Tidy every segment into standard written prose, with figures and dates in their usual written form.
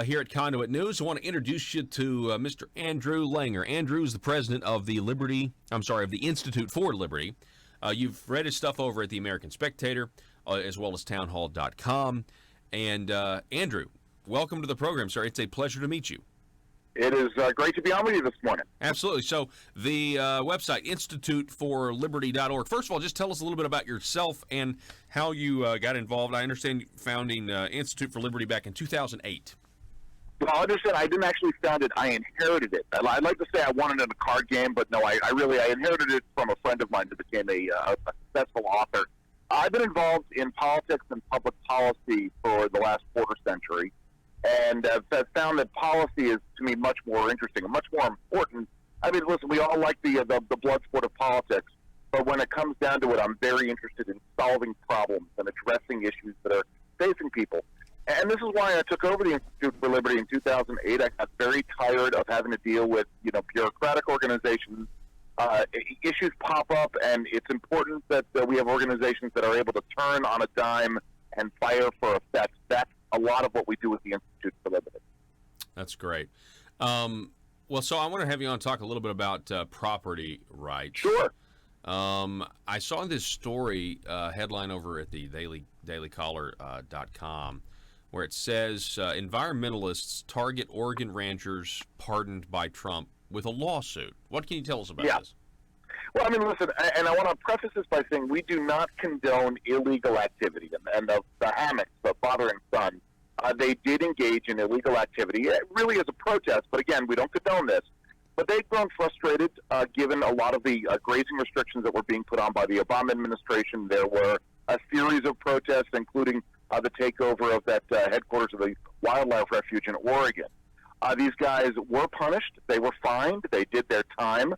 here at Conduit News. I want to introduce you to Mr. Andrew Langer. Andrew is the president of the Institute for Liberty. You've read his stuff over at the American Spectator, as well as townhall.com. And Andrew, welcome to the program, sir. It's a pleasure to meet you. It is great to be on with you this morning. Absolutely. So the website, instituteforliberty.org. First of all, just tell us a little bit about yourself and how you got involved. I understand founding Institute for Liberty back in 2008. Well, I understand I didn't actually found it. I inherited it. I'd like to say I won it in a card game, but no, I inherited it from a friend of mine who became a successful author. I've been involved in politics and public policy for the last quarter century. And I've found that policy is, to me, much more interesting and much more important. I mean, listen, we all like the blood sport of politics, but when it comes down to it, I'm very interested in solving problems and addressing issues that are facing people. And this is why I took over the Institute for Liberty in 2008. I got very tired of having to deal with, bureaucratic organizations. Issues pop up, and it's important that we have organizations that are able to turn on a dime and fire for effect. That's a lot of what we do with the Institute for Liberty. That's great. Well, so I want to have you on talk a little bit about property rights. Sure. I saw this story headline over at the dailycaller.com where it says environmentalists target Oregon ranchers pardoned by Trump with a lawsuit. What can you tell us about this? Well, I mean, listen, and I want to preface this by saying we do not condone illegal activity. And the Hammocks, the father and son, they did engage in illegal activity, really as a protest. But again, we don't condone this. But they've grown frustrated given a lot of the grazing restrictions that were being put on by the Obama administration. There were a series of protests, including the takeover of that headquarters of the wildlife refuge in Oregon. These guys were punished. They were fined. They did their time.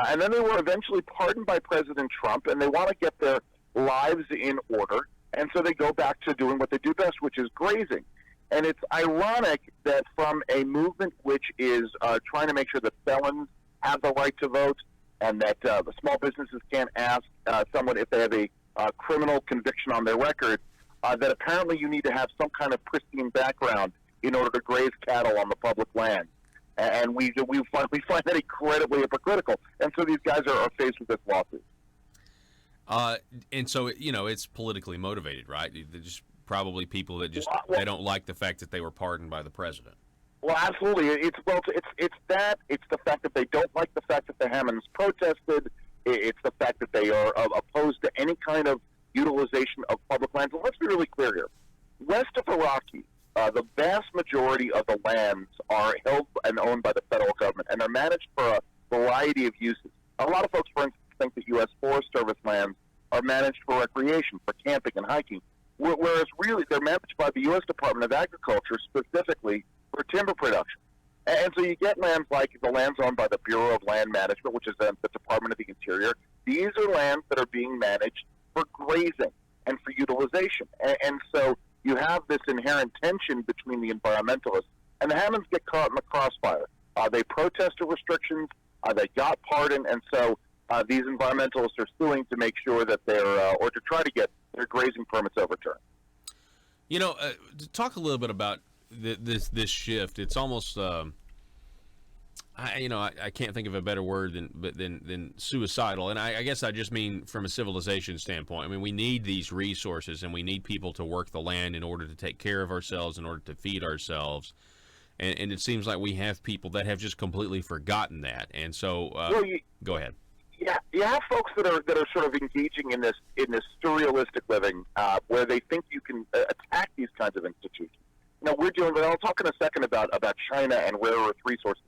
And then they were eventually pardoned by President Trump, and they want to get their lives in order. And so they go back to doing what they do best, which is grazing. And it's ironic that from a movement which is trying to make sure that felons have the right to vote and that the small businesses can't ask someone if they have a criminal conviction on their record, that apparently you need to have some kind of pristine background in order to graze cattle on the public land. And we find that incredibly hypocritical. And so these guys are faced with this lawsuit. And so, it's politically motivated, right? They're just probably people that just they don't like the fact that they were pardoned by the president. Well, absolutely. It's that. It's the fact that they don't like the fact that the Hammonds protested. It's the fact that they are opposed to any kind of utilization of public lands. And let's be really clear here. West of the Rockies, the vast majority of the lands are held and owned by the federal government, and they're managed for a variety of uses. A lot of folks, for instance, think that U.S. Forest Service lands are managed for recreation, for camping and hiking, whereas really they're managed by the U.S. Department of Agriculture specifically for timber production. And so you get lands like the lands owned by the Bureau of Land Management, which is the Department of the Interior. These are lands that are being managed for grazing and for utilization. And so you have this inherent tension between the environmentalists, and the Hammonds get caught in the crossfire. They protested restrictions, they got pardoned, and so these environmentalists are suing to make sure that or to try to get their grazing permits overturned. To talk a little bit about this shift, it's almost, I can't think of a better word than suicidal. And I guess I just mean from a civilization standpoint. I mean, we need these resources, and we need people to work the land in order to take care of ourselves, in order to feed ourselves. And it seems like we have people that have just completely forgotten that. And so, go ahead. Yeah, you have folks that are sort of engaging in this surrealistic living, where they think you can attack these kinds of institutions. We're dealing with. I'll talk in a second about China and rare earth resources.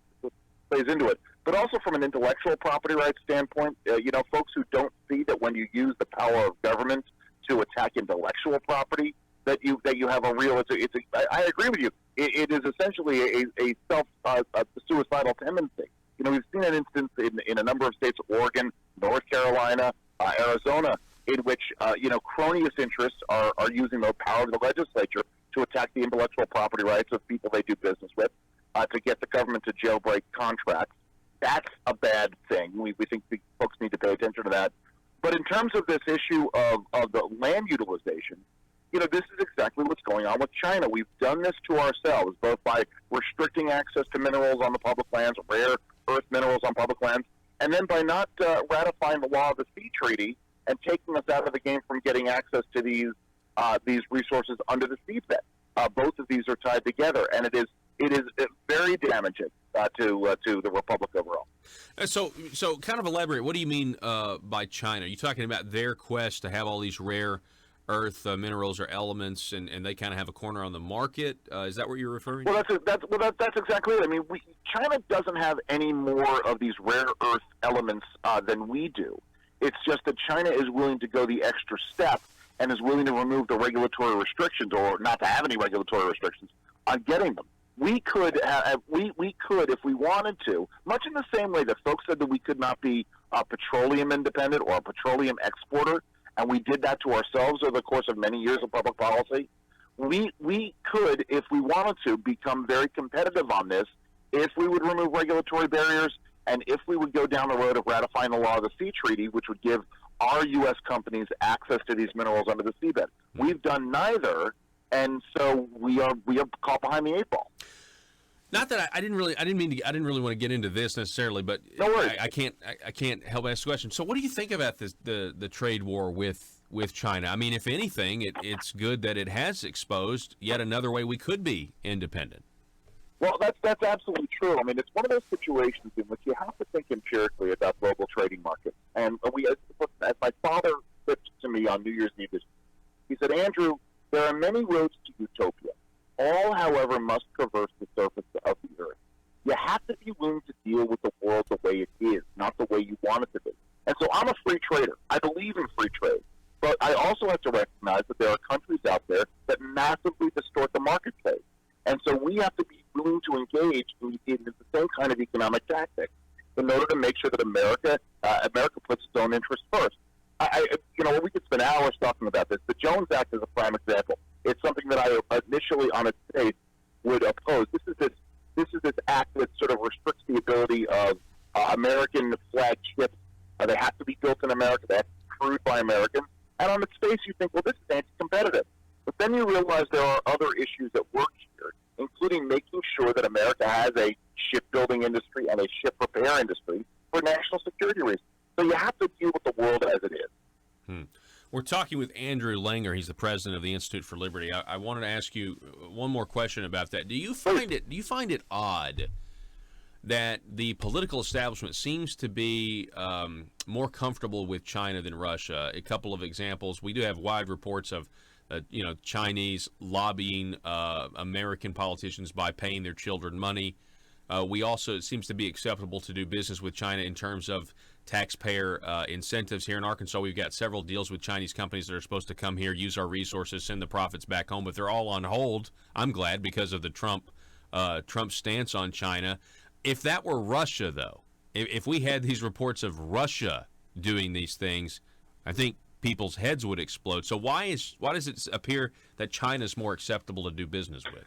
Plays into it, but also from an intellectual property rights standpoint, folks who don't see that when you use the power of government to attack intellectual property, that you have a real. I agree with you. It is essentially a suicidal tendency. We've seen an instance in a number of states, Oregon, North Carolina, Arizona, in which cronyist interests are using the power of the legislature to attack the intellectual property rights of people they do business with, to get the government to jailbreak contracts. That's a bad thing. We think folks need to pay attention to that. But in terms of this issue of the land utilization, this is exactly what's going on with China. We've done this to ourselves, both by restricting access to minerals on the public lands, rare earth minerals on public lands, and then by not ratifying the law of the sea treaty and taking us out of the game from getting access to these resources under the seabed. Both of these are tied together, and it is very damaging to the republic overall. So kind of elaborate. What do you mean by China? Are you talking about their quest to have all these rare earth minerals or elements, and they kind of have a corner on the market? Is that what you're referring to? That's exactly it. I mean, China doesn't have any more of these rare earth elements than we do. It's just that China is willing to go the extra step and is willing to remove the regulatory restrictions, or not to have any regulatory restrictions on getting them. We could, if we wanted to, much in the same way that folks said that we could not be a petroleum independent or a petroleum exporter, and we did that to ourselves over the course of many years of public policy. We could, if we wanted to, become very competitive on this if we would remove regulatory barriers and if we would go down the road of ratifying the law of the sea treaty, which would give our U.S. companies access to these minerals under the seabed. We've done neither, and so we are caught behind the eight ball. Not that I didn't really want to get into this necessarily, but no worries. I can't help ask the question. So, what do you think about the trade war with China? I mean, if anything, it's good that it has exposed yet another way we could be independent. Well, that's absolutely true. I mean, it's one of those situations in which you have to think empirically about global trading markets. And as my father said to me on New Year's Eve, he said, Andrew, there are many roads to utopia. All, however, must traverse the surface of the earth. You have to be willing to deal with the world the way it is, not the way you want it to be. And so I'm a free trader. I believe in free trade. But I also have to recognize that there are countries out there that massively distort the marketplace. And so we have to be willing to engage in the same kind of economic tactics in order to make sure that America puts its own interests first. We could spend hours talking about this. The Jones Act is a prime example. It's something that I initially, on its face, would oppose. This is this act that sort of restricts the ability of American flag ships. They have to be built in America. They have to be crewed by Americans. And on its face, you think, well, this is anti-competitive. But then you realize there are other issues at work here, including making sure that America has a shipbuilding industry and a ship repair industry for national security reasons. So you have to deal with the world as it is. We're talking with Andrew Langer. He's the president of the Institute for Liberty. I wanted to ask you one more question about that. Do you find it odd that the political establishment seems to be more comfortable with China than Russia? A couple of examples. We do have wide reports of Chinese lobbying American politicians by paying their children money. It seems to be acceptable to do business with China in terms of taxpayer incentives. Here in Arkansas, we've got several deals with Chinese companies that are supposed to come here, use our resources, send the profits back home, but they're all on hold. I'm glad, because of the Trump stance on China. If that were Russia, though, if we had these reports of Russia doing these things, I think people's heads would explode. So why does it appear that China is more acceptable to do business with?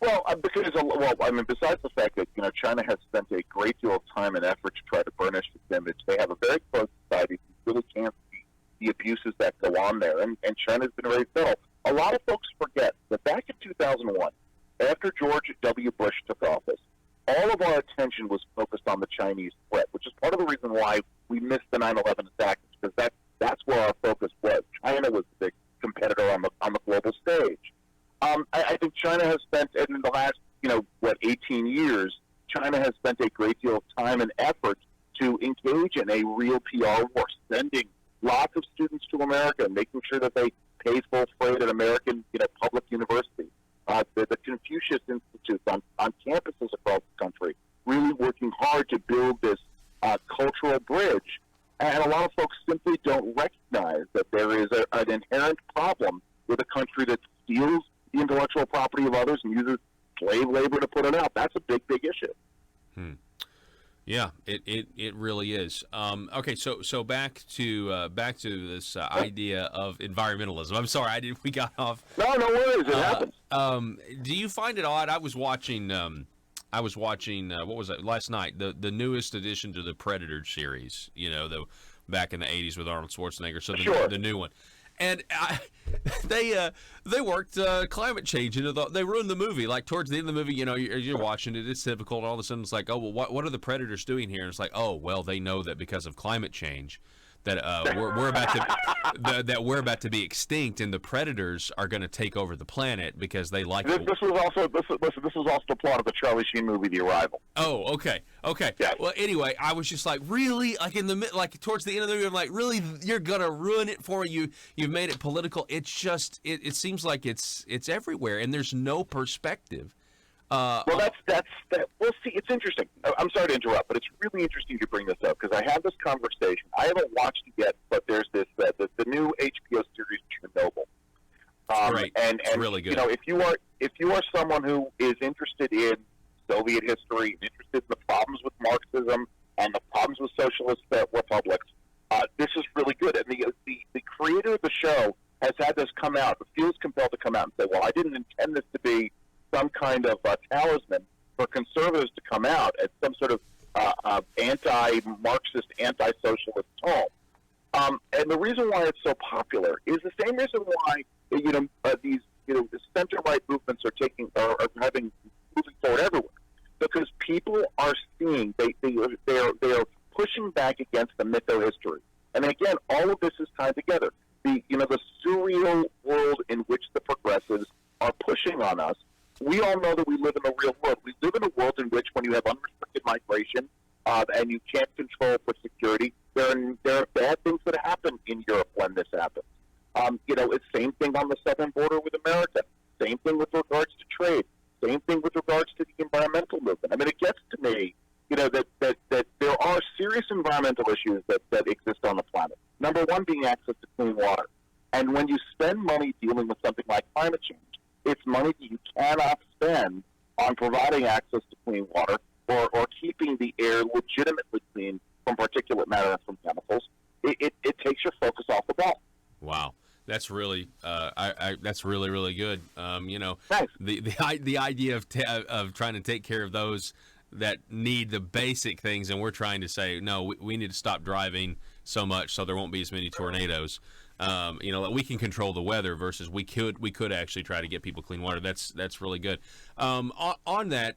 Well, besides the fact that China has spent a great deal of time and effort to try to burnish its image, they have a very closed society. You really can't see the abuses that go on there, and China's been very subtle. A lot of folks forget that back in 2001, after George W. Bush took office, all of our attention was focused on the Chinese threat, which is part of the reason why we missed the 9/11 attacks, because that's where our focus was. China was the big competitor on the global stage. I think China has spent, in the last, 18 years, China has spent a great deal of time and effort to engage in a real PR war, sending lots of students to America, making sure that they pay full freight at American, public universities. The Confucius Institutes on campuses across the country, really working hard to build this cultural bridge. And a lot of folks simply don't recognize that there is an inherent problem with a country that steals the intellectual property of others and uses slave labor to put it out. That's a big, big issue. Yeah, it really is. Okay, so back to this idea of environmentalism. I'm sorry, we got off. No worries. It happens. Do you find it odd? I was watching. What was it last night? The newest addition to the Predator series. Back in the '80s with Arnold Schwarzenegger. So Sure. The new one. And they worked climate change into they ruined the movie. Like towards the end of the movie, you're watching it, it's typical, and all of a sudden it's like, oh well, what are the predators doing here? And it's like, oh well, they know that because of climate change, that we're about to be extinct, and the predators are going to take over the planet because they like. This was also the plot of the Charlie Sheen movie, The Arrival. Oh, okay. Yeah. Well, anyway, I was just like, really, like towards the end of the movie, I'm like, really, you're gonna ruin it for you. You've made it political. It's just, it seems like it's everywhere, and there's no perspective. Well, that's. Well, see, it's interesting. I'm sorry to interrupt, but it's really interesting you bring this up because I had this conversation. I haven't watched it yet, but there's this the new HBO series Chernobyl. Right. And really good. If you are someone who is interested in Soviet history, interested in the problems with Marxism and the problems with socialist republics, this is really good. And the creator of the show has had this come out, feels compelled to come out and say, well, I didn't intend this to be some kind of talisman for conservatives to come out as some sort of anti-Marxist, anti-socialist tone. And the reason why it's so popular is the same reason why these the center-right movements are moving forward everywhere, because people are seeing they are pushing back against the mytho history. And again, all of this is tied together. The surreal world in which the progressives are pushing on us. We all know that we live in the real world. We live in a world in which, when you have unrestricted migration and you can't control for security, there are bad things that happen in Europe when this happens. It's same thing on the southern border with America. Same thing with regards to trade. Same thing with regards to the environmental movement. I mean, it gets to me, that there are serious environmental issues that exist on the planet. Number one being access to clean water. And when you spend money dealing with something like climate change, it's money that you cannot spend on providing access to clean water or keeping the air legitimately clean from particulate matter and from chemicals. It takes your focus off the ball. Wow. That's really, that's really, really good. Thanks. The idea of trying to take care of those that need the basic things, and we're trying to say, no, we need to stop driving so much so there won't be as many tornadoes. We can control the weather versus we could actually try to get people clean water. That's really good. On that,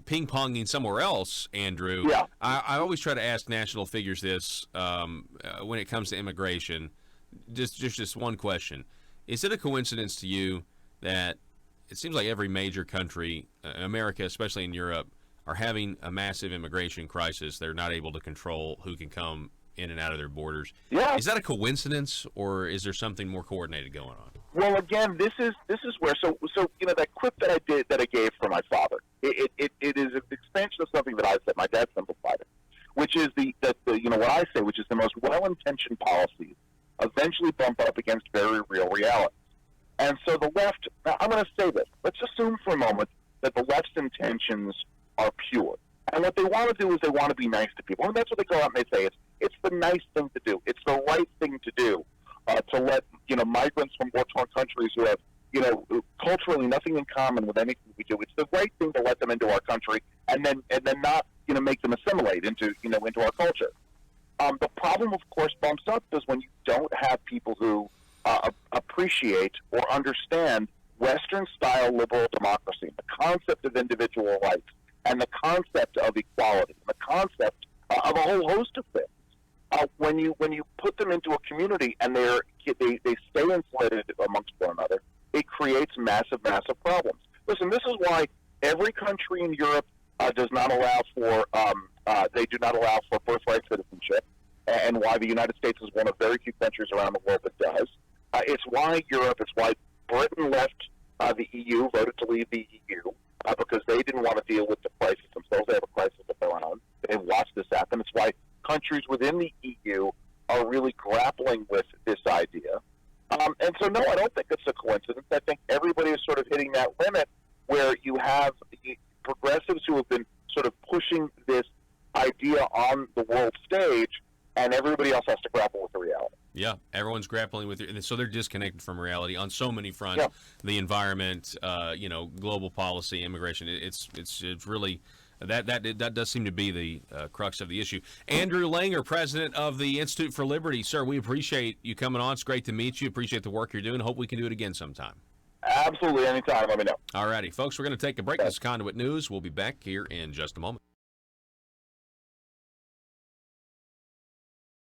ping ponging somewhere else, Andrew. Yeah. I always try to ask national figures this when it comes to immigration. Just one question: is it a coincidence to you that it seems like every major country, America, especially in Europe, are having a massive immigration crisis? They're not able to control who can come in and out of their borders. Yeah. Is that a coincidence, or is there something more coordinated going on? Well, again, this is where that clip that I gave for my father, it is an expansion of something that I said. My dad simplified it, which is what I say, which is the most well-intentioned policies eventually bump up against very real realities. And so the left, now I'm going to say this, let's assume for a moment that the left's intentions are pure. And what they want to do is they want to be nice to people. And that's what they go out and they say. It's the nice thing to do. It's the right thing to do to let, migrants from war-torn countries who have, culturally nothing in common with anything we do. It's the right thing to let them into our country and then not, make them assimilate into our culture. The problem, of course, bumps up is when you don't have people who appreciate or understand Western-style liberal democracy, the concept of individual rights, and the concept of equality, and the concept of a whole host of things. When you put them into a community and they stay insulated amongst one another, it creates massive problems. Listen, this is why every country in Europe does not allow for birthright citizenship, and why the United States is one of very few countries around the world that does. It's why Britain left the EU, voted to leave the EU, because they didn't want to deal with the crisis themselves. They have a crisis of their own. They watched this happen. It's why countries within the EU are really grappling with this idea. And so, no, I don't think it's a coincidence. I think everybody is sort of hitting that limit where you have progressives who have been sort of pushing this idea on the world stage, and everybody else has to grapple with the reality. Yeah, everyone's grappling with it, and so they're disconnected from reality on so many fronts. Yeah. The environment, global policy, immigration. It's really That does seem to be the crux of the issue. Andrew Langer, president of the Institute for Liberty. Sir, we appreciate you coming on. It's great to meet you. Appreciate the work you're doing. Hope we can do it again sometime. Absolutely, anytime. Let me know. All righty, folks, we're going to take a break. This is Conduit News. We'll be back here in just a moment.